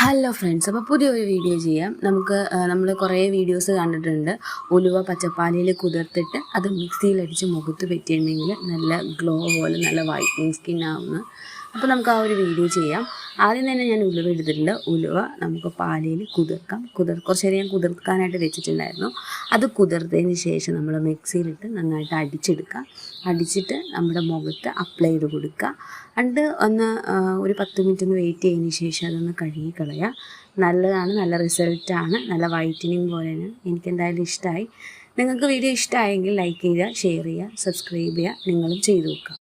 Hello friends, അപ്പോൾ പുതിയൊരു video ചെയ്യാം. നമ്മൾ കുറേ വീഡിയോസ് കണ്ടിട്ടുണ്ട്. ഉലുവ പച്ചപ്പാലിൽ കുതിർത്തിട്ട് അത് മിക്സിയിലടിച്ച് മുഖത്ത് പറ്റിയിട്ടുണ്ടെങ്കിൽ നല്ല ഗ്ലോ പോലെ നല്ല വൈറ്റനിങ് സ്കിൻ ആവുന്നു. അപ്പോൾ നമുക്ക് ആ ഒരു വീഡിയോ ചെയ്യാം. ആദ്യം തന്നെ ഞാൻ ഉലുവ എടുത്തിട്ടുണ്ട്. ഉലുവ നമുക്ക് പാലിൽ കുതിർക്കാം. കുറച്ച് നേരം ഞാൻ കുതിർക്കാനായിട്ട് വെച്ചിട്ടുണ്ടായിരുന്നു. അത് കുതിർത്തതിന് ശേഷം നമ്മൾ മിക്സിയിലിട്ട് നന്നായിട്ട് അടിച്ചിട്ട് നമ്മുടെ മുഖത്ത് അപ്ലൈ ചെയ്ത് കൊടുക്കുക. ഒരു 10 മിനിറ്റ് ഒന്ന് വെയിറ്റ് ചെയ്തതിന് ശേഷം അതൊന്ന് കഴുകി കളയുക. നല്ലതാണ്, നല്ല റിസൾട്ടാണ്, നല്ല വൈറ്റനിങ് പോലെയാണ്. എനിക്കെന്തായാലും ഇഷ്ടമായി. നിങ്ങൾക്ക് വീഡിയോ ഇഷ്ടമായെങ്കിൽ ലൈക്ക് ചെയ്യുക, ഷെയർ ചെയ്യുക, സബ്സ്ക്രൈബ് ചെയ്യുക. നിങ്ങളും ചെയ്തു നോക്കുക.